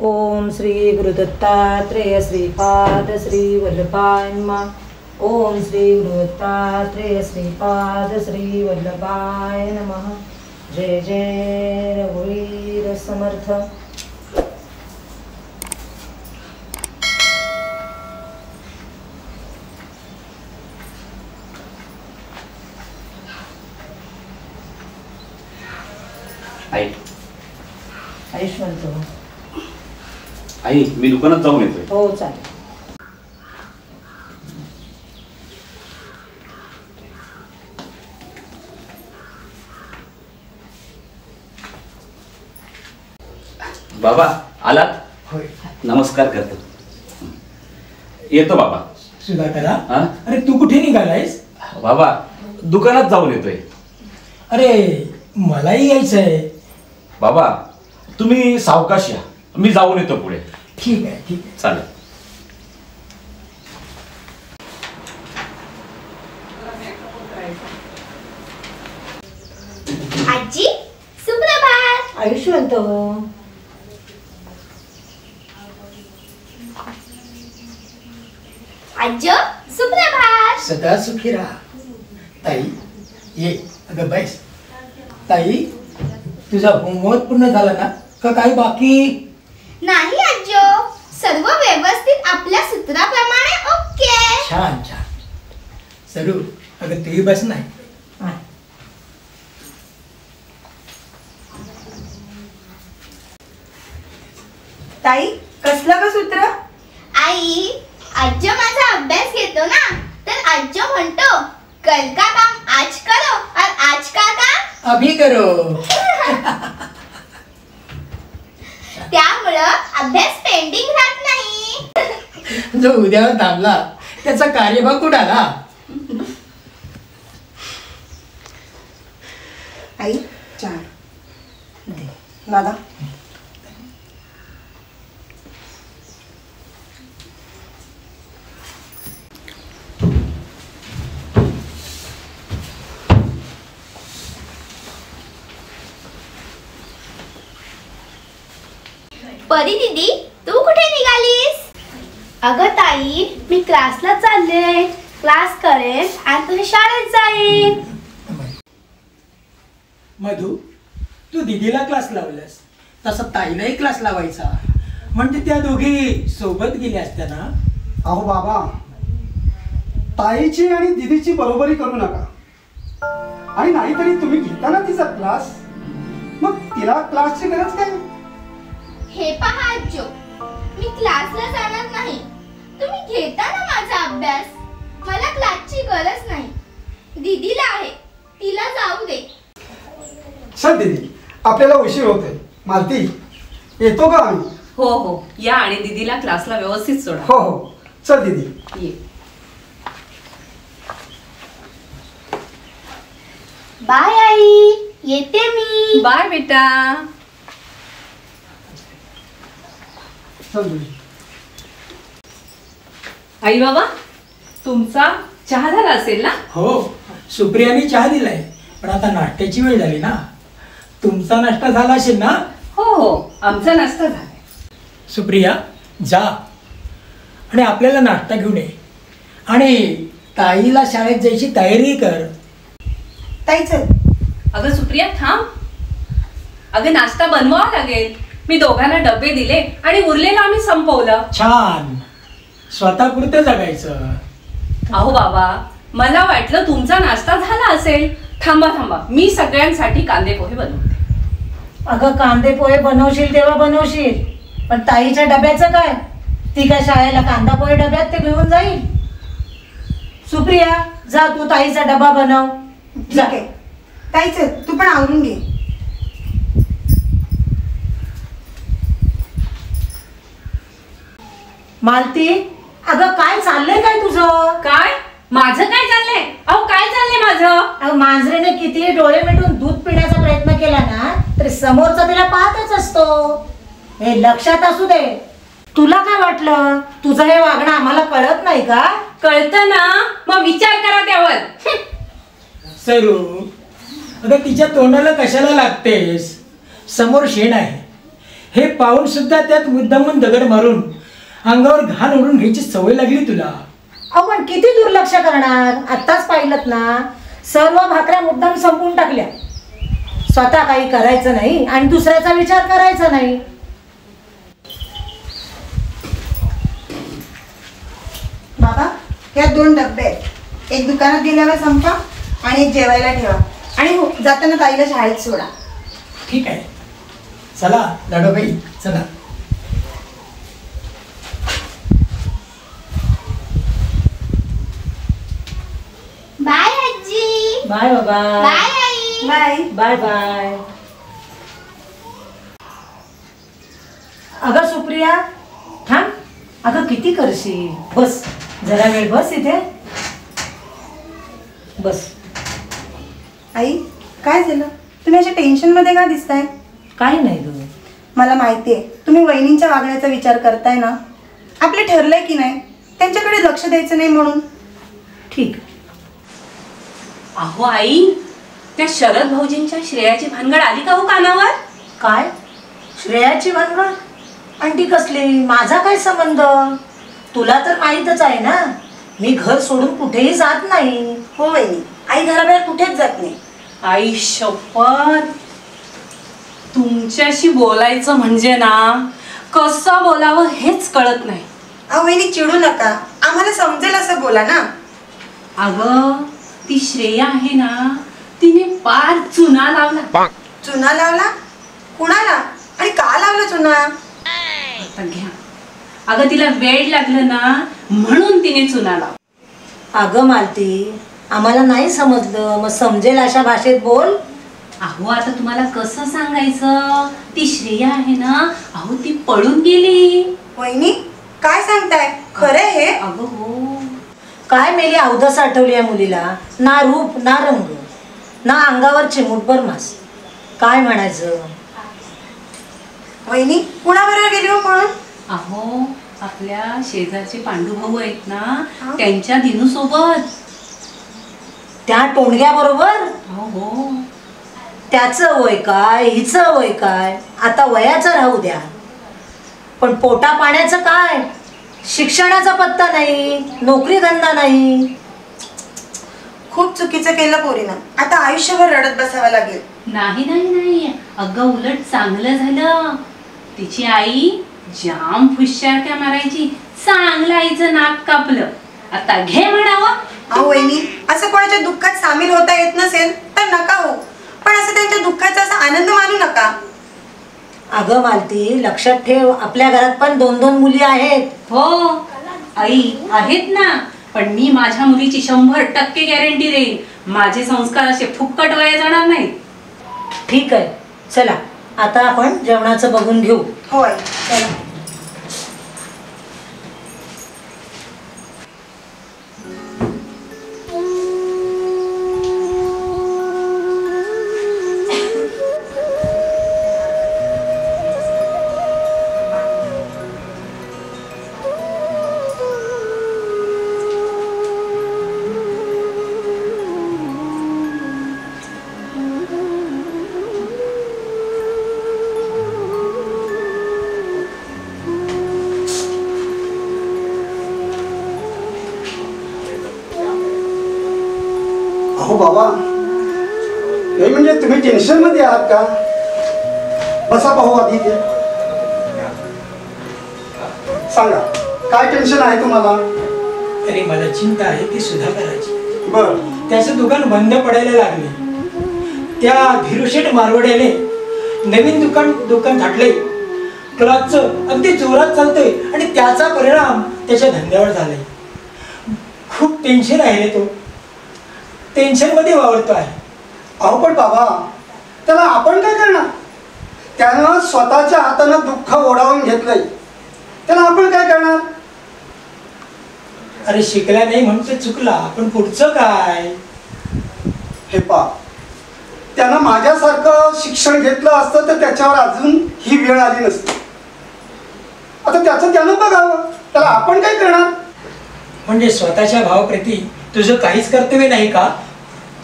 ओम श्री गुरुदत्तात्रेय श्रीपाद श्री वल्लभाय नमः। ओम श्री गुरुदत्तात्रेय श्रीपाद श्री वल्लभाय नमः। जय जय रघुवीर समर्थ। आई आयुष्मान आई मी दुकानात जाऊन येतोय। हो चालेल। बाबा आलात? होय नमस्कार करतो। येतो बाबा। सुधाकरा हा? अरे तू कुठे निघालायस? बाबा दुकानात जाऊन येतोय। अरे मलाही यायचंय। बाबा तुम्ही सावकाश या, मी जाऊन येतो पुढे। ठीक आहे ठीक आहे चालेल। आजी सुप्रभात। आयुष्यवंत आजो सुप्रभात। सदा सुखी राहा। ताई ये अगं बैस। ताई तुझा होमवर्क पूर्ण झाला ना का काही बाकी? नाही आजो, सर्व व्यवस्थित आपल्या सूत्राप्रमाणे ओके। छान छान। सरू अगं तूही बस नाही। ताई कसलं ग सूत्र? आई आजो माझा अभ्यास घेतो ना, तर आजो म्हणतो कल का काम आज करो और आज का काम अभी करो। त्यामुळं अभ्यास पेंडिंग राहत नाही। जो उद्यावर थांबला त्याचा कार्यभाग उडाला। आई चार दे दादा। परी दीदी तू कुठे निघालीस? अगं ताई मी क्लासला चालले, क्लास करेन आणि तुझ्या शाळेत जाईन। मधू तू दीदीला क्लास लावलास, तसा ताईलाही क्लास लावायचा, म्हणजे त्या दोघी सोबत गेल्या असत्या ना। अहो बाबा, ताईची आणि दीदीची बरोबरी करू नका। आणि नाहीतरी तुम्ही घेता ना तिचा क्लास, मग तिला क्लासची गरज काय? हे पहा आजो, मी क्लासला जाणार नाही, तुम्ही घेता ना माझा अभ्यास, मला क्लासची गरज नाही। दीदीला आहे, तिला जाऊ दे। चल दीदी, आपल्याला उशीर होतोय। मालती येतो का आम्ही? हो हो या आणि दीदीला क्लासला व्यवस्थित सोडा। हो हो चल दीदी। ये। बाय आई, येते मी। बाय बेटा। चल दीदी। आई बाबा तुमचा चहा झाला असेल ना? हो सुप्रियाने चहा दिलाय, पण आता नाश्त्याची वेळ झाली ना। तुमचा नाश्ता झाला असेल ना? हो हो आमचा नाश्ता झालाय। सुप्रिया जा आणि आपल्याला नाश्ता घेऊन ये आणि ताईला शाळेत जायची तयारी कर। ताई चल। अगं सुप्रिया थांब, अगं नाश्ता बनवावा लागेल। मी दोघांना डबे दिले आणि उरलेलं आम्ही संपवलं। छान, स्वतःपुरतं जगायचं। अहो बाबा मला वाटलं तुमचा नाश्ता झाला असेल। थांबा थांबा, मी सगळ्यांसाठी कांदे पोहे बनवते। अगं कांदे पोहे बनवशील तेव्हा बनवशील, पण ताईच्या डब्याचं काय? ती काय शाळेला कांदा पोहे डब्यात ते घेऊन जाईल? सुप्रिया जा, तू ताईचा डबा बनव। जा ताईच तू पण आवरून घे। मालती अगं काय चाललंय काय तुझं? काय माझं काय चाललंय? अहो काय चाललंय माझं? अगं मांजरीने किती डोळे मिटून दूध पिण्याचा प्रयत्न केला ना तरी समोरचा तिला पाहतच असतो। हे लक्षात असू दे। तुला काय वाटलं तुझं हे वागणं आम्हाला कळत नाही का? कळतं ना, मग विचार करा त्यावर। सरू अगं तिच्या तोंडाला कशाला लागतेस? समोर शेण आहे, हे पाहून सुद्धा त्यात मुद्दामून दगड मारून अंगावर घाण ओढून घ्यायची सवय लागली तुला. अहो पण किती दुर्लक्ष करणार? आत्ताच पाहिलं ना, सर्व भाकऱ्या मुद्दाम संपवून टाकल्या. स्वतः काही करायचं नाही आणि दुसऱ्याचा विचार करायचा नाही. बाबा, या 2 डब्बे आहेत. एक दुकानात गेल्यावर संपा आणि एक जेवायला ठेवा. आणि हो, जाताना ताईला शाळेत सोडा. ठीक आहे. चला दाडोबाई, चला. बाय आजी. बाय बाबा. बाय आई. बाय. Bye bye. अगं सुप्रिया, थांब. अगं किती करशील? बस जरा वेळ बस इथे. बस. आई, काय झालं? तुम्ही अशा टेन्शनमध्ये का दिसताय? काही नाही ग. मला माहिती आहे तुम्ही वहिनींच्या वागण्याचा विचार करताय ना. आपले ठरलंय की नाही त्यांच्याकडे लक्ष द्यायचं नाही म्हणून. ठीक. अहो आई, त्या शरद भाऊजींच्या श्रेयाची भानगड आली का हो कानावर? काय? श्रेयाची भानगड? आणि ती कसली? माझा काय संबंध? तुला तर माहीतच आहे ना, मी घर सोडून कुठेही जात नाही. हो वहिनी, आई घराबाहेर कुठेच जात नाही. आई शपथ, तुमच्याशी बोलायचं म्हणजे ना कसं बोलावं हेच कळत नाही. अहो वहिनी, चिडू नका. आम्हाला समजेल असं बोला ना. अगं ती श्रेया आहे ना, तिने पार चुना लावला. चुना लावला? कुणाला आणि का लावला चुना? आता घ्या. अगं तिला वेळ लागलं ना म्हणून तिने चुना लावला. अगं मालती, आम्हाला नाही समजलं, मग समजेल अशा भाषेत बोल. अहो आता तुम्हाला कसं सांगायचं, ती श्रेया आहे ना, अहो ती पळून गेली. वहिनी, काय सांगताय? खरं हे? अगं हो. काय मेली अवदस आठवली या मुलीला. ना रूप ना रंग, ना अंगावर चिमूटभर मास. काय म्हणायचं? वहिनी, कुणाबरोबर गेली हो म्हणून? अहो आपल्या शेजारचे पांडू भाऊ आहेत ना, त्यांच्या दिनू सोबत. त्या टोणग्या बरोबर? हो. त्याचं वय काय, हिचं वय काय? आता वयाचं राहू द्या, पण पोटा पाण्याचं काय? शिक्षणाचा पत्ता नाही, नोकरी धंदा नाही. खूप चुकीचं केलं पोरीनं. आता आयुष्यभर रडत बसावं लागेल. नाही. अगं उलट चांगलं झालं. तिची आई जाम फुश्यारक्या मारायची, चांगलं आईचं नाक कापलं. आता घे म्हणावं. अहो वहिनी, असं कोणाच्या दुःखात सामील होता येत नसेल तर नका हो, पण असं त्यांच्या दुःखाचा असा आनंद मानू नका. अगं मालती, लक्षात ठेव, आपल्या घरात पण 2-2 मुली आहेत. हो आई आहेत ना, पण मी माझ्या मुलीची 100% गॅरंटी देईन. माझे संस्कार असे फुक्कट वाया जाणार नाहीत. ठीक आहे, चला आता आपण जेवणाचं बघून घेऊ. होय. चला. अहो बाबा, हे म्हणजे तुम्ही टेन्शन मध्ये आहात का? बसा पाहू आधी ते. सांगा, काय टेन्शन आहे तुम्हाला? अरे मला चिंता आहे ती सुधाकराची. बर. त्याचं दुकान बंद पडायला लागले. त्या धीरुशेठ मारवड्याने नवीन दुकान थाटले. क्लासचं अगदी जोरात चालतंय आणि त्याचा परिणाम त्याच्या धंद्यावर झालाय. खूप टेन्शन आहे रे तो. टेन्शन मध्ये वावरतो आहे. अहो पण बाबा, त्याला आपण काय करणार? त्यानं स्वतःच्या हातानं दुःख ओढावून घेतलंय, त्याला आपण काय करणार? अरे शिकला नाही म्हणून ते चुकला, पण पुढचं काय? हे पा, त्यानं माझ्यासारखं शिक्षण घेतलं असतं तर त्याच्यावर अजून ही वेळ आली नसती. आता त्याचं त्यानं बघावं, त्याला आपण काय करणार? म्हणजे स्वतःच्या भावाप्रती तुझं काहीच कर्तव्य नाही का?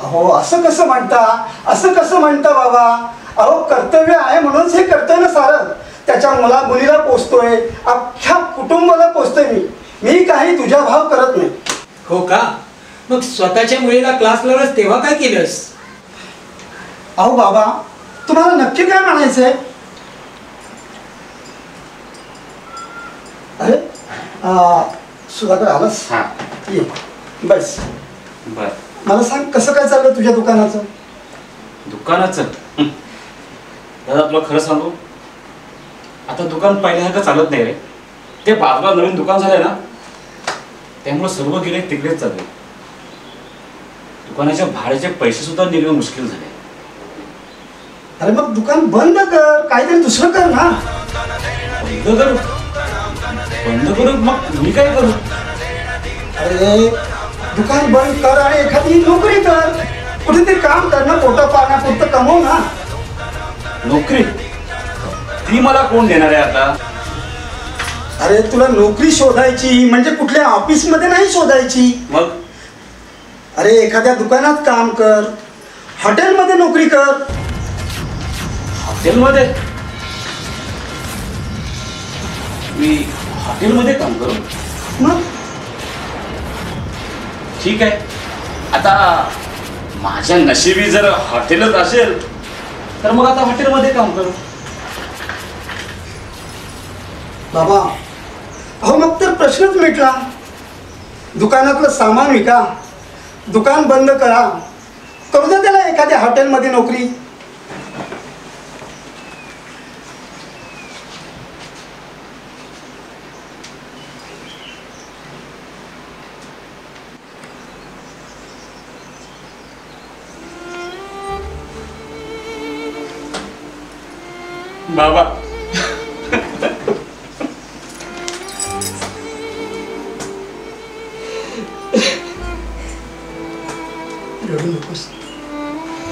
अहो असं कसं म्हणता, असं कसं म्हणता बाबा? अहो कर्तव्य आहे म्हणूनच हे करतोय ना सारं. त्याच्या मुला मुलीला पोचतोय, अख्ख्या कुटुंबाला पोचतोय. मी काही तुझ्या भाव करत नाही. हो का? मग स्वतःच्या मुलीला क्लास लावलंस तेव्हा काय केलंस? अहो बाबा, तुम्हाला नक्की काय म्हणायचंय? अरे सुधाकर आलास? हा. ये बस. बर. मला सांग, कसं काय चाललं तुझ्या दुकानाचं? दुकानाचं दादा तुला खरं सांगू, आता दुकान पहिल्यासारखं चालत नाही रे. ते बाजूला नवीन दुकान झालंय ना, त्यामुळे सर्व गिऱ्हाईक तिकडेच चालले. दुकानाच्या भाड्याचे पैसे सुद्धा निघणं मुश्किल झाले. अरे मग दुकान बंद कर, काहीतरी दुसरं कर ना. बंद करू? मग मी काय करू? अरे दुकान बंद कर आणि एखादी नोकरी कर, कुठेतरी काम कर ना, पोटा पाण्यापुरतं कमव ना. नोकरी ती मला कोण देणार आहे आता? अरे तुला नोकरी शोधायची म्हणजे कुठल्या ऑफिस मध्ये नाही शोधायची. मग अरे एखाद्या दुकानात काम कर, हॉटेलमध्ये नोकरी कर. हॉटेलमध्ये? मी हॉटेलमध्ये काम करू? मग ठीक आहे, आता माझ्या नशिबी जर हॉटेलच असेल तर मग आता हॉटेलमध्ये काम करू. बाबा, अहो मग तर प्रश्नच मिटला. दुकानातलं सामान विका, दुकान बंद करा, करू द्या त्याला एखाद्या हॉटेलमध्ये नोकरी. बाबा रडू नकोस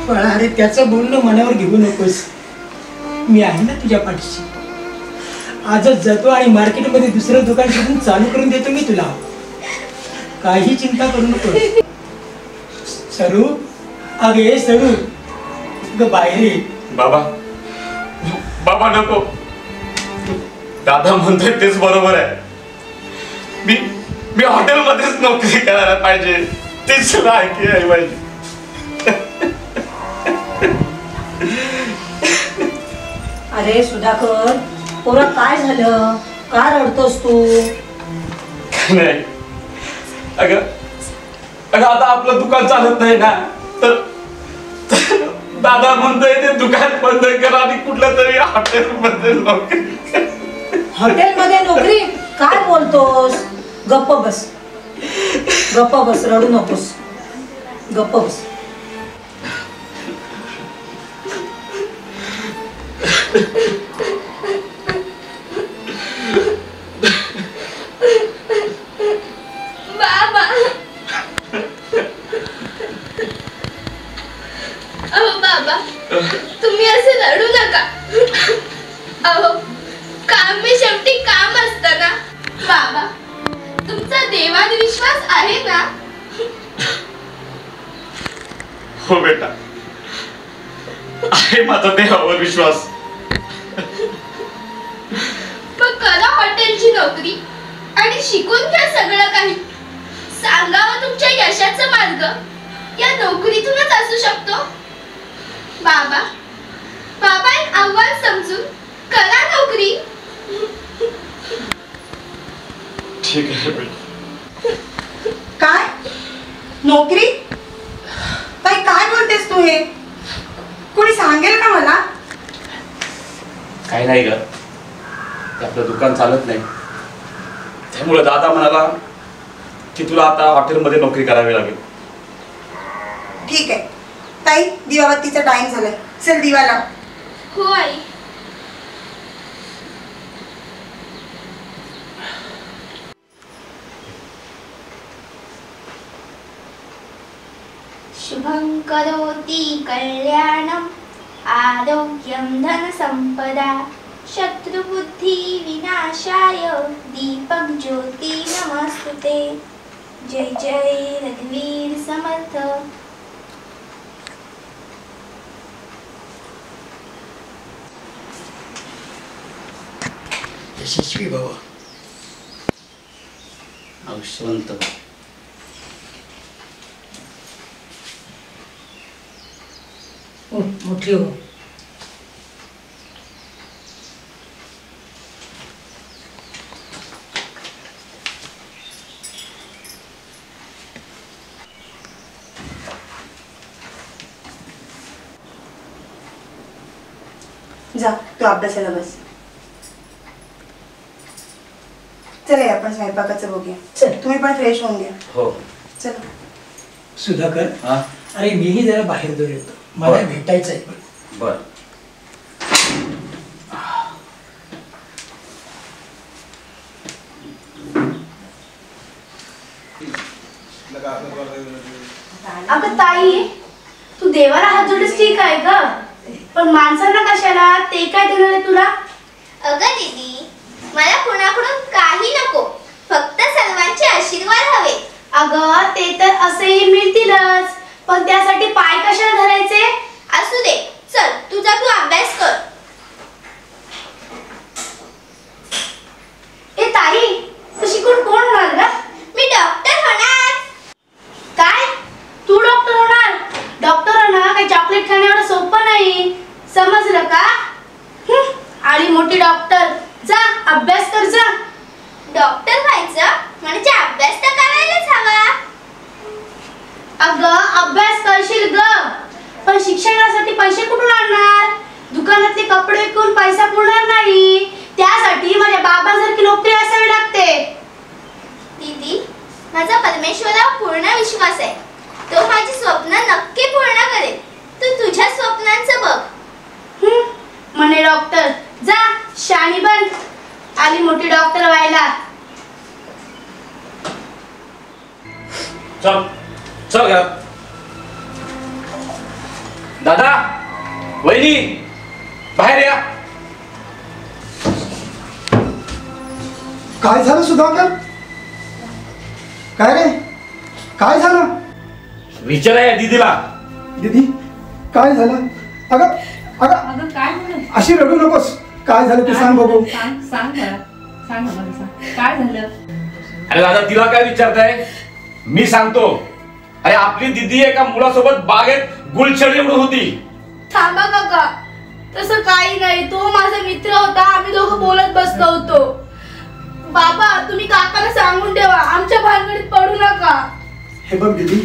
बाळा. अरे त्याचं बोलणं मनावर घेऊ नकोस. मी आहे ना तुझ्या पाठीशी. आजच जातो आणि मार्केटमध्ये दुसरं दुकान शोधून चालू करून देतो मी तुला. काही चिंता करू नकोस. सरू, अगे सरू, ग बाहेर ये. बाबा बाबा नको. दादा म्हणतोय तेच बरोबर आहे. मी हॉटेलमध्येच नोकरी करायला पाहिजे. तेच लायकी आहे पाहिजे. अरे सुधाकर, पोरा काय झालं? का रडतोस तू? नाही अगं आता आपलं दुकान चालत नाही ना, तर दादा म्हणतोय ते दुकान बंद करा आणि कुठल्या तरी हॉटेलमध्ये नोकरी. हॉटेलमध्ये नोकरी? काय बोलतोस? गप्प बस, गप्प बस, रडू नकोस, गप्प बस. बाबा, अहो बाबा, तुम्ही असं रडू नका. अहो काम मी शेवटी काम असतं ना. बाबा, तुमचा देवावर विश्वास आहे ना? हो बेटा, आहे माझा देवावर विश्वास. मग करा हॉटेलची नोकरी आणि शिकून घ्या सगळं काही. सांगावं तुमच्या यशाचा मार्ग या नोकरीतूनच असू शकतो. बाबा, बाबा एक आव्हान समजून करा नोकरी. ठीक आहे बेटा. काय नोकरी? ताई काय बोलतेस तू? हे कोणी सांगेल का मला? काही नाही ग, ते आपलं दुकान चालत नाही, त्यामुळे दादा म्हणाला की तुला आता हॉटेलमध्ये नोकरी करावी लागेल. ठीक आहे ताई, दिवाबत्तीचा टाइम झालाय. चल दिवा लाव. हो आई. शुभं करोति कल्याणं आरोग्यं धनसंपदा शत्रुबुद्धि विनाशाय दीपक ज्योति नमस्तुते. जय जय रघुवीर समर्थ. यशस्वी भव. औषवंत मोठी हो. जा तू अभ्यासाला बस. चला आपण स्वयंपाकाचं बघूया. चल. तुम्ही पण फ्रेश होऊन घ्या. हो. चला. सुधाकर, हा अरे मीही जरा बाहेर दूर येतो, मला बरं. भेटायचं आहे. बर. अगं ताई, तू देवाला हात जोडीस ठीक आहे का, पण माणसांना कशाला, ते काय देणार आहे तुला? अगं दीदी, मला कुणाकडून काही नको, फक्त सर्वांचे आशीर्वाद हवे. अगं ते तर असेही मिळतीलच, पण त्यासाठी पाय कशाला धरायचे? असू दे, चल तू अभ्यास कर. ए ताई, तू शिकून कोण होणार का? मी डॉक्टर होणार. काय, तू डॉक्टर होणार? डॉक्टर होणं काही चॉकलेट खाणं एवढं सोपं नाही, समजलं का? आणि मोठी डॉक्टर, जा अभ्यास कर जा. डॉक्टर व्हायचं म्हणजे अभ्यास तर करायलाच हवा. अगं अभ्यास करशील ग, पण शिक्षणासाठी पैसे कुठून आणणार? दुकानातले कपडे विकून पैसा पुरणार नाही, त्यासाठी माझ्या बाबांसारखी नोकरी असावी लागते. दीदी, माझा परमेश्वरावर पूर्ण विश्वास आहे, तो माझी स्वप्न नक्की पूर्ण करेल. तू तुझ्या स्वप्नांचं बघ. म्हणे डॉक्टर, जा शाणी बन, आली मोठी डॉक्टर व्हायला. चल चल घरात. दादा, वहिनी, बाहेर या. काय झालं सुधाकर? काय रे, काय झालं? विचारा या दीदीला. दीदी, काय झालं? अगं अगं अगं काय म्हणत? अशी रडू नकोस. काय झालं ते सांग बघू. सांग सांग मला, सांग मला, सांग काय झालं? अरे दादा, तिला काय विचारताय? मी सांगतो. अरे आपली दीदी एका मुलासोबत बागेत गुलछडी उडत होती. थांबा काका, तसं काही नाही, तो माझा मित्र होता, आम्ही दोघं बोलत बसलो होतो. बाबा तुम्ही काकाला सांगून ठेवा, आमच्या भानगडीत पडू नका. हे बघ दीदी,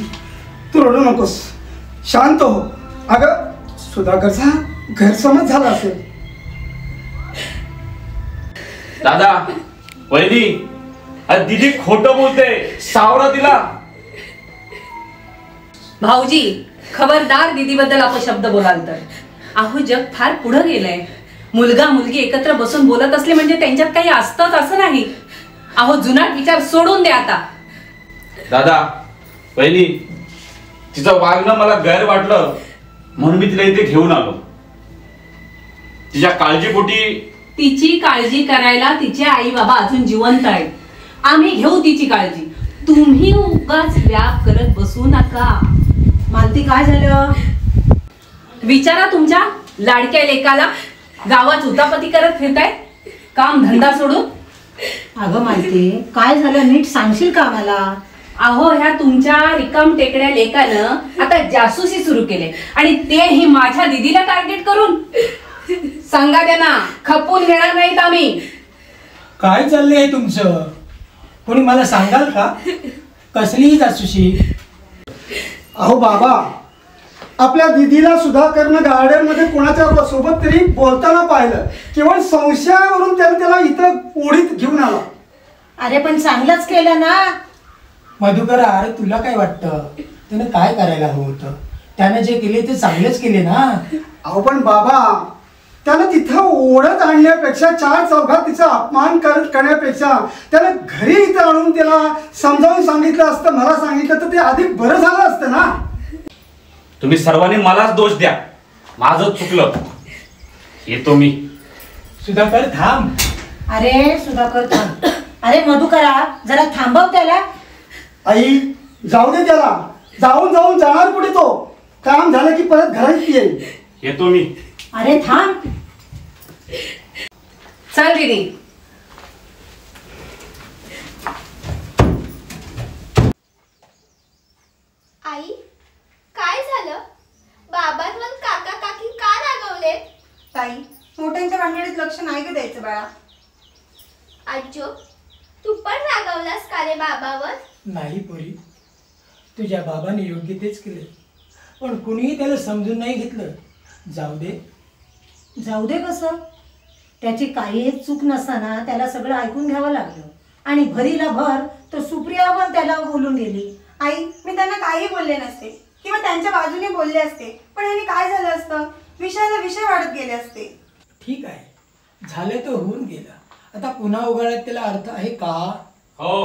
तू रडू नकोस, शांत हो. अगं सुधाकरचा गैरसमज झाला असेल. दादा, वहिनी, अरे दीदी खोटं बोलते, सावरा दिला. भाऊजी, खबरदार दीदी बद्दल अपशब्द बोलाल तर. अहो जग फार पुढे गेलंय. मुलगा मुलगी एकत्र बसून बोलत असले म्हणजे त्यांच्यात काही असतंच असं नाही. अहो जुनाट विचार सोडून द्या आता. दादा, वहिनी, तिचं वागणं मला गैर वाटलं म्हणून मी तिला इथे घेऊन आलो. तिच्या काळजीपोटी. तिची काळजी करायला तिचे आई बाबा अजून जिवंत आहेत. आम्ही घेऊ तिची काळजी, तुम्ही उगाच व्याप करत बसू नका. मालती, काय झालं? विचारा तुमच्या लाडक्या लेकाला. गावात उतापती करत फिरताय, काम धंदा सोडून. अगं मालती, काय झालं नीट सांगशील का मला? अहो ह्या तुमच्या रिकाम टेकड्या लेकानं आता जासूसी सुरू केले, आणि तेही माझ्या दीदीला टार्गेट करून. सांगा त्यांना, खपून घेणार नाहीत आम्ही. काय चाललंय हे तुमचं? कोणी मला सांगाल का? कसलीही जासूशी? अहो बाबा, आपल्या दीदीला सुधाकरनं गार्डन मध्ये कोणाच्या सोबत तरी बोलताना पाहिलं. केवळ संशयावरून त्याला इथं ओढीत घेऊन आला. अरे पण चांगलंच केलं ना. मधुकरा, अरे तुला काय वाटतं? त्याने काय करायला हवं होतं? त्याने जे केले ते चांगलेच केले ना. अहो पण बाबा, त्यानं तिथं ओढत आणण्यापेक्षा, चार चौघात तिचा अपमान करण्यापेक्षा त्यानं घरी इथं आणून त्याला समजावून सांगितलं असतं, मला सांगितलं तर ते अधिक बरं झालं असतं ना. तुम्ही सर्वांनी मलाच दोष द्या, माझं चुकलं. येतो मी. सुधाकर थांब. अरे सुधाकर थांब. अरे मधुकरा, जरा थांबव त्याला. आई, जाऊ दे त्याला. जाऊन जाणार कुठे तो? काम झालं की परत घरात येईल. येतो मी. अरे थांब. चल दीदी, द्यायचं बाळा. आजो, तू पण रागावलास का रे बाबावर? नाही पोरी, तुझ्या बाबाने योग्य तेच केले, पण कुणीही त्याला समजून नाही घेतलं. जाऊ दे. जाऊ दे कसं? त्याची काही चूक नसताना त्याला सगळं ऐकून घ्यावं लागलं आणि भरीला भर तर सुप्रिया पण त्याला बोलून गेली. आई, मी त्यांना काही बोलले नसते किंवा त्यांच्या बाजूने बोलले असते, पण ह्याने काय झालं असतं, विषयाला विषय वाढत गेले असते. ठीक आहे, झालं तर होऊन गेलं. आता पुन्हा उघडण्यात त्याला अर्थ आहे का? हो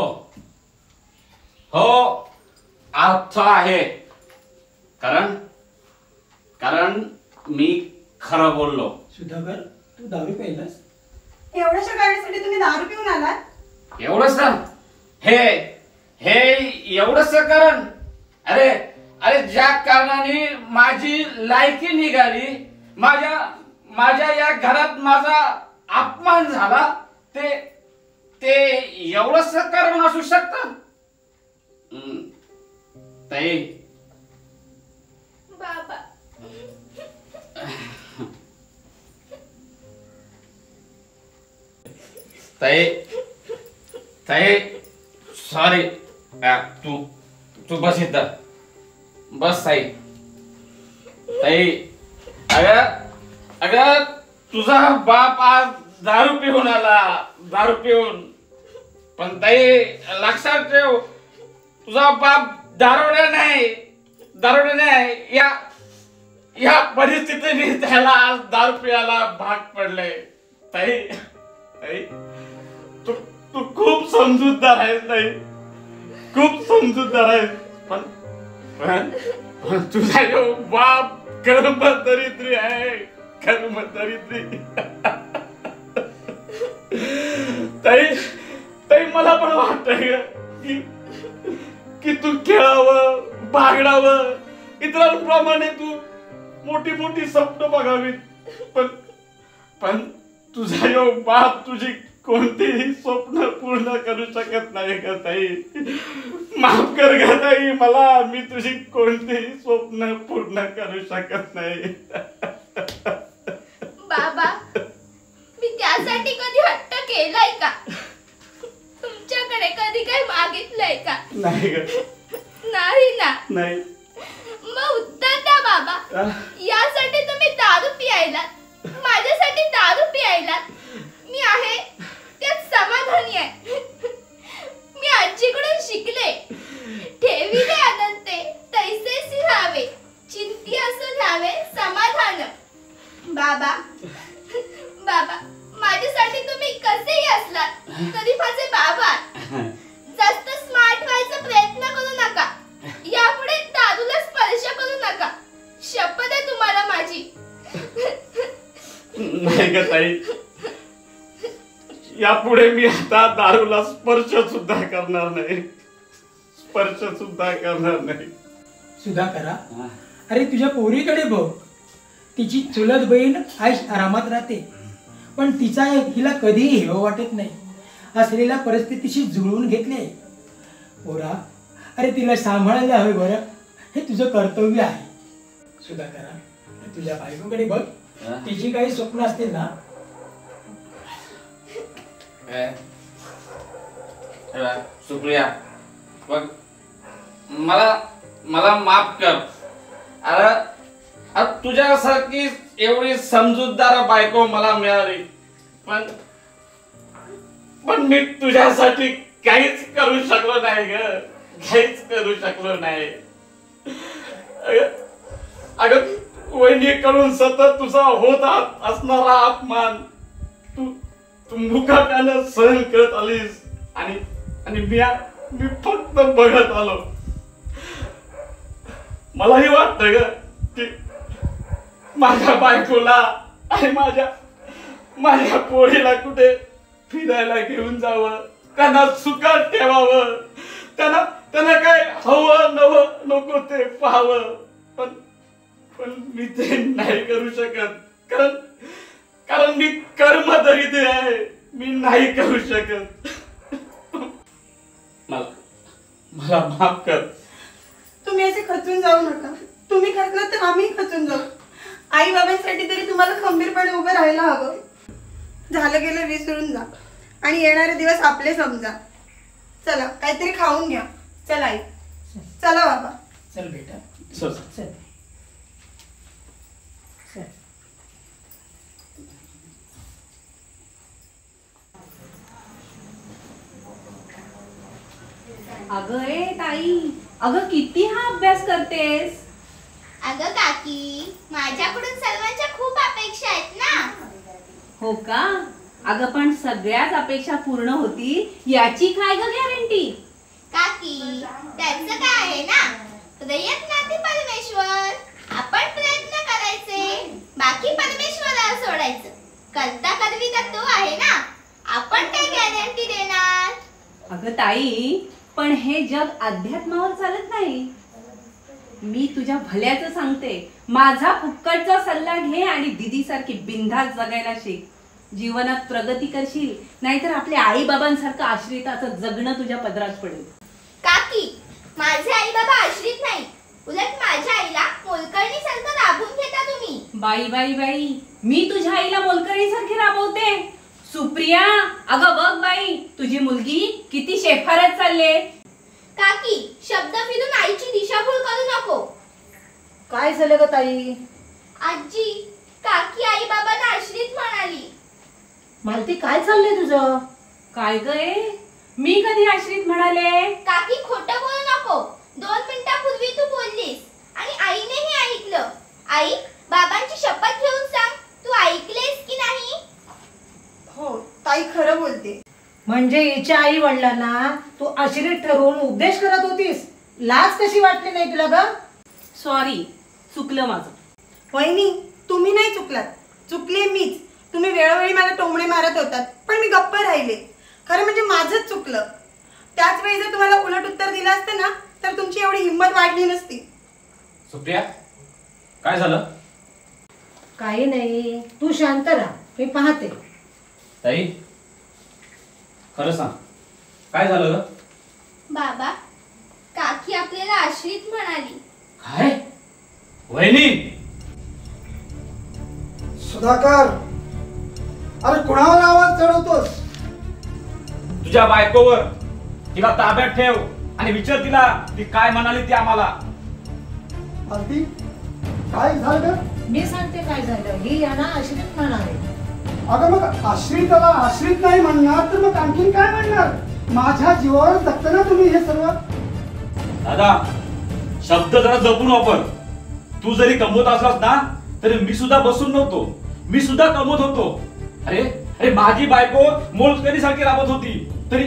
हो, अर्थ आहे. कारण मी खरं बोललो. सुधाकर, तू दारू प्यायलास? एवढ्याशा कारणासाठी तुम्ही दारू पिऊन आलात? एवढंच ना? हे एवढंच कारण? अरे अरे, ज्या कारणाने माझी लायकी निघाली, माझ्या या घरात माझा अपमान झाला, ते एवढंच कारण असू शकतं? ताई, बाबा, ताई सॉरी. तू बस इथं बस. ताई, अगं तुझा बाप आज दारू पिऊन आला, दारू पिऊन. पण ताई, लक्षात ठेव, तुझा बाप दारुड्या नाही. या परिस्थितीने त्याला आज दारू पियाला भाग पडले. ताई, तू खूप समजूतदार आहेस ताई, खूप समजूतदार आहेस. पण तुझा जो बाप कर्मदरिद्री आहे, कर्मदरिद्री. ताई मला पण वाटतंय की तू खेळावं, बागडावं, इतरांप्रमाणे तू मोठी मोठी स्वप्न बघावीत. पण तुझा जो बाप तुझी कोणतीही स्वप्न पूर्ण करू शकत नाही का ताई? माफ कर ग ताई मला, मी तुझी कोणतीही स्वप्न पूर्ण करू शकत नाही. बाबा, मी त्यासाठी कधी हट्ट केलाय का? तुमच्याकडे कधी काही मागितलंय का? नाही ग. नाही ना? नाही. मग उत्तर द्या बाबा. यासाठी तुम्ही दारू पियायलात, माझ्यासाठी दारू पियायलात. मी आहे त्यात समाधानी आहे. मी आजीकडून शिकले, ठेविले अनंते तैसेसी राहावे, चिंती असू द्यावे समाधान. बाबा, माझ्यासाठी तुम्ही कसेही असलात तरी माझे बाबा. जास्त स्मार्ट व्हायचा प्रयत्न करू नका. यापुढे दारूला स्पर्श करू नका. शपथ आहे तुम्हाला माझी. नाही ग ताई, यापुढे मी आता दारूला स्पर्श सुद्धा करणार नाही. सुधाकरा, अरे तुझ्या पोरीकडे बघ. तिची चुलत बहीण ऐश आरामात राहते, पण हिला कधीही हेव वाटत नाही. असलेल्या परिस्थितीशी जुळवून घेतले. पोरा, अरे तिला सांभाळायला हवे बरं, हे तुझं कर्तव्य आहे. सुधाकरा, तुझ्या बायकोकडे बघ. तिची काही स्वप्न असतील ना? सुप्रिया, बघ, मला माफ कर. अरे तुझ्यासारखी एवढी समजूतदार बायको मला मिळाली, पण मी तुझ्यासाठी काहीच करू शकलो नाही ग, काहीच करू शकलो नाही. अगं वहिनीकडून सतत तुझा होत असणारा अपमान तू मुखाट्यानं सहन करत आलीस आणि मी फक्त बघत आलो. मलाही वाटत ग की माझ्या बायकोला आणि माझ्या पोरीला कुठे फिरायला घेऊन जावं, त्यांना सुखात ठेवावं, त्यांना काय हवं नवं नको ते पाहावं. पण मी ते नाही करू शकत, कारण मी कर्मदरिद्र आहे. मी नाही करू शकत. मला माफ कर. तुम्ही असे खचून जाऊ नका. तुम्ही खचलात तर आम्ही खचून जाऊ. आई बाबांसाठी तरी तुम्हाला खंबीरपणे उभे राहायला हवं. झालं गेलं विसरून जा आणि येणारे दिवस आपले समजा. चला काहीतरी खाऊन घ्या. चला आई, चला बाबा. चल बेटा. चल चल चल. अगं ए ताई, अगं किती हा अभ्यास करतेस? अगं काकी, माझ्याकडून सर्वांच्या खूप अपेक्षा आहेत ना. हो का? अगं पण सगळ्याच अपेक्षा पूर्ण होती याची काय ग गॅरंटी? काकी, त्यांचं काय आहे ना, प्रयत्नार्थी परमेश्वर. आपण प्रयत्न करायचे, बाकी परमेश्वराला सोडायचं. करता करवी तर तो आहे ना, आपण काय गॅरंटी देणार? अगं ताई, पण हे जग अध्यात्मावर चालत नाही. मी तुझ्या भल्याचं सांगते, माझा फुक्कटचा सल्ला घे आणि दीदी सारखी बिनधास्त जगायला शिक. जीवनात प्रगती करशील, नाहीतर आपल्या आई बाबांसारखं आश्रिताचं जगणं तुझ्या पदरात पडेल. काकी, माझे आई बाबा आश्रित नाही, उलट माझ्या आईला मोलकरणीसारखं राबून घेता तुम्ही. बाई बाई बाई, मी तुझ्या आईला मोलकरणीसारखी राबवते? सुप्रिया, अगं बघ बाई, तुझी मुलगी किती शेफारत चालले. काकी, शब्द फिरून आईची दिशाभूल करू नको. काय झालं ग ताई? आजी, काकी आई बाबांना आश्रित म्हणाली. मालती, काय चाललंय तुझं? काय ग ए? मी कधी आश्रित म्हणाले? काकी, खोटं बोलू नको. 2 मिनिटापूर्वी तू बोललीस आणि आईनेही ऐकलं. आई, बाबांची शपथ घेऊन सांग, तू ऐकलेस की नाही? हो ताई, खरं बोलते. म्हणजे हिच्या आई वडिलांना तू आश्रित ठरवून उपदेश करत होतीस? लाज कशी वाटली नाही तुला ग? सॉरी, चुकलं माझं. वहिनी, तुम्ही नाही चुकलात, चुकले मीच. तुम्ही वेळोवेळी मला टोमणे मारत होतात, पण मी गप्प राहिले. खरं म्हणजे माझंच चुकलं. त्याच वेळी जर तुम्हाला उलट उत्तर दिलं असतं ना, तर तुमची एवढी हिंमत वाढली नसती. सुप्रिया, काय झालं? काही नाही, तू शांत राहा, मी पाहते. ताई, खरं सांग, काय झालं ग? बाबा, काकी आपल्याला आश्रित म्हणाली. काय? वहिनी, सुधाकर, अरे कुणावर आवाज चढवतोस? तुझ्या बायकोवर. तिला ताब्यात ठेव आणि विचार तिला ती काय म्हणाली ती आम्हाला. मालती, काय झालं ग? मी सांगते काय झालं. ही यांना आश्रित म्हणाले. अगं मग आश्रिताला आश्रित नाही म्हणणार तर मग आणखीन काय म्हणणार? माझ्या जीवावर जगतं ना तुम्ही हे सर्व. दादा, शब्द जरा जपून वापर. तू जरी कमवत असलास ना, तरी मी सुद्धा बसून नव्हतो, मी सुद्धा कमवत होतो. अरे अरे, माझी बायको मोलकरीसारखी राबत होती, तरी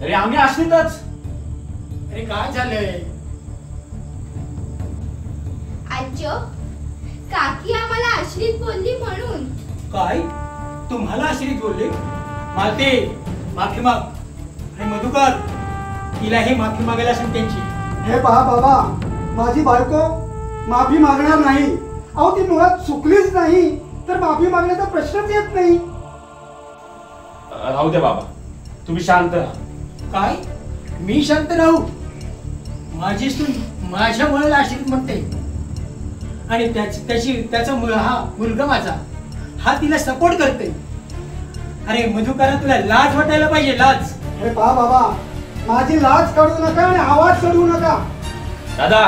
तरी आम्ही आश्रितच. अरे काय झालंय? आजो, काकी आम्हाला आश्रित बोलली म्हणून. काय? तुम्हाला आश्रित बोलले? मालते, माफी माग. आणि मधुकर, तिलाही माफी मागायला सांग त्यांची. हे पहा बाबा, माझी बायको माफी मागणार नाही. अहो, ती मुळात चुकलीच नाही, तर माफी मागण्याचा प्रश्नच येत नाही. राहू दे बाबा, तुम्ही शांत राहा. काय? मी शांत राहू? माझी सून माझ्या मुलाला आश्रित म्हणते आणि त्याचा मुलगा माझा हा तिला सपोर्ट करते. अरे मधुकरा, तुला लाज वाटायला पाहिजे, लाज. हे पहा बाबा, माझी लाज काढू नका आणि आवाज चढवू नका. दादा,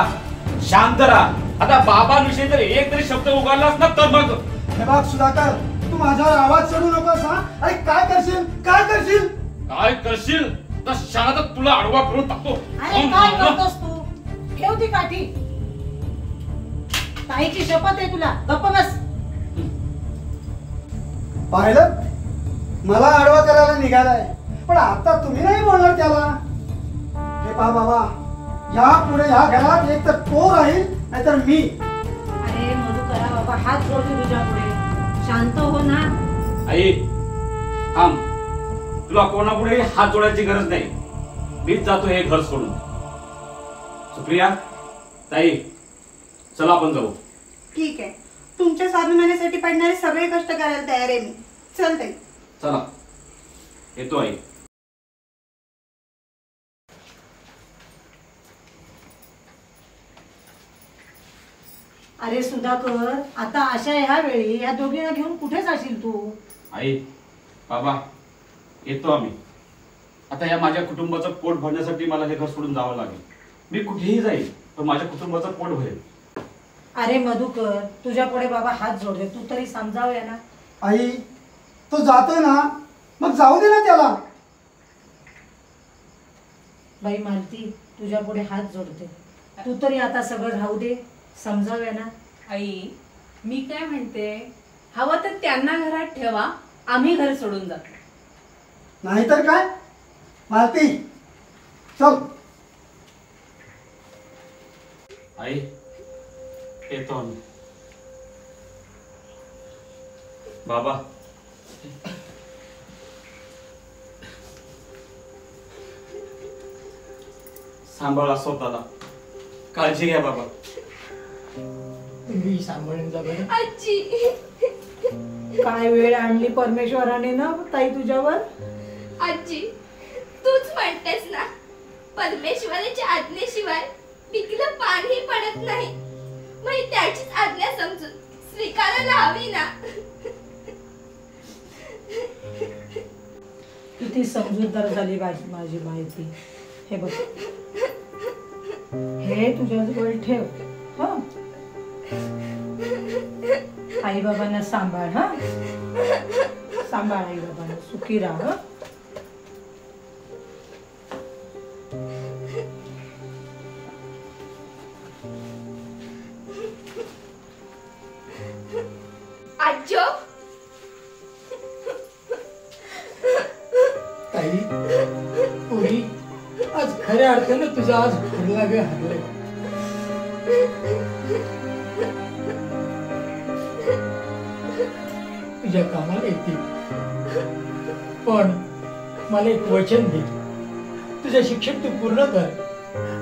शांत राहा. आता बाबांविषयी जर एक तरी शब्द उगारलास ना, तर मग. हे बघ सुधाकर, तू माझ्यावर आवाज चढू नकोस हा. अरे काय करशील, काय करशील? काय करशील तर शाळा तुला आडवा करून टाकतो. अरे काय करतोस तू? ठेव ती काठी. ताईची शपथ आहे तुला, गप्प बस. पाहिलं, मला आडवा करायला निघालाय, पण आता तुम्ही नाही बोलणार त्याला. हे पहा बाबा, या पुढे ह्या घरात एक तर तो राहील, नाहीतर मी. अरे मधुकरा बाबा, हात जोडतो तुझ्या पुढे, शांत हो ना. आई थांब, तुला कोणापुढे हात जोडायची गरज नाही. मीच जातो हे घर सोडून. सुप्रिया, ताई, चला आपण जाऊ. ठीक आहे, तुमच्या स्वाभिमानासाठी पडणारे सगळे कष्ट करायला तयार आहे मी. चल ताई. चला, येतो आई. अरे सुधाकर, आता अशा ह्या वेळी या दोघींना घेऊन कुठे जाशील तू? आई, बाबा येतो आम्ही. आता या माझ्या कुटुंबाचं पोट भरण्यासाठी मला हे घर सोडून जावं लागेल. मी कुठेही जाईल पण माझ्या कुटुंबाचं पोट भरेल. अरे मधुकर, तुझ्या पुढे बाबा हात जोडले, तू तरी समजावूया ना. आई तो जातोय ना, मग जाऊ दे ना त्याला. बाई मालती, तुझ्या पुढे हात जोडते, तू तरी आता सगळं राहू दे, समजावूया ना. आई मी काय म्हणते, हवं तर त्यांना घरात ठेवा, आम्ही घर सोडून जातो. नाहीतर काय मालती, चल. आई येतो आम्ही. बाबा सांभाळा स्वतःला, काळजी घ्या बाबा. तुम्ही सांभाळून जा बरं. आजी काय वेळ आणली परमेश्वराने ना ताई तुझ्यावर. आजी तूच म्हणतेस ना, परमेश्वराच्या आज्ञेशिवाय पिकलं पाणी पडत नाही. मग त्याचीच आज्ञा समजून स्वीकारायला हवी ना. किती समजूतदार झाली माझी माहिती. हे बघ, हे तुझ्याजवळ ठेव. हा, आई बाबांना सांभाळ. हा, सांभाळ आई बाबांना, सुखी राहा. आजो ताई पोरी, आज खऱ्या अर्थानं तुझा आज हरला ग हरलाय. तुझ्या कामाला येते, पण मला एक वचन दे, तुझं शिक्षण तू पूर्ण कर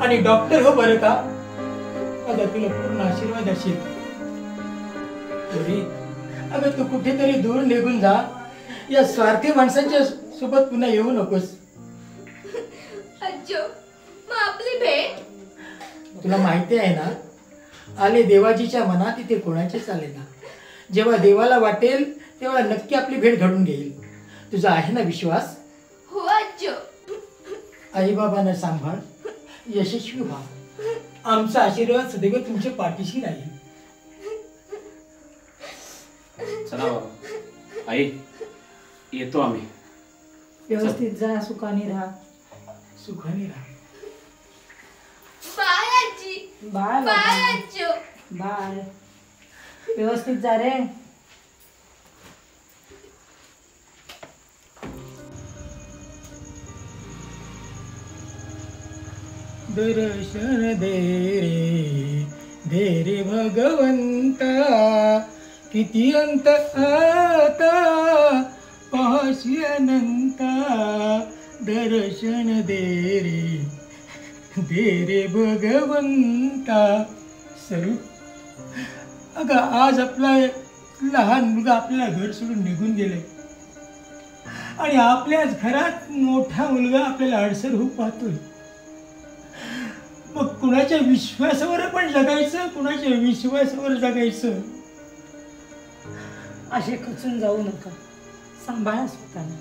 आणि डॉक्टर हो बरं का. माझा तुला पूर्ण आशीर्वाद असेल. पोरी, अगं तू कुठेतरी दूर निघून जा, या स्वार्थी माणसांच्या सोबत पुन्हा येऊ नकोस. आजो मग आपली भेट. तुला माहिती आहे ना, आले देवाजीच्या मनात तिथे कोणाचेच आले ना. जेव्हा देवाला वाटेल तेव्हा नक्की आपली भेट घडून घेईल. तुझा आहे ना विश्वास. हो आजो. आई बाबांना सांभाळ, यशस्वी व्हा. आमचा आशीर्वाद सदैव तुमच्या पाठीशी राहील. चला बाबा. आई येतो आम्ही. व्यवस्थित जा, सुखाने राहा. सुखाने राहा. बाय आजी. बाय बाय बाबा. आजो. बाय. व्यवस्थित जा रे. दर्शन दे रे भगवंता, किती अंत आता पाशी अनंता. दर्शन दे रे भगवंता. सरू, अगं आज आपला लहान मुलगा आपल्याला घर सोडून निघून गेले आणि आपल्याच घरात मोठा मुलगा आपल्याला अडसर होऊ पाहतोय. मग कुणाच्या विश्वासावर आपण जगायचं, कुणाच्या विश्वासावर जगायचं. असे खचून जाऊ नका, सांभाळा स्वतःला.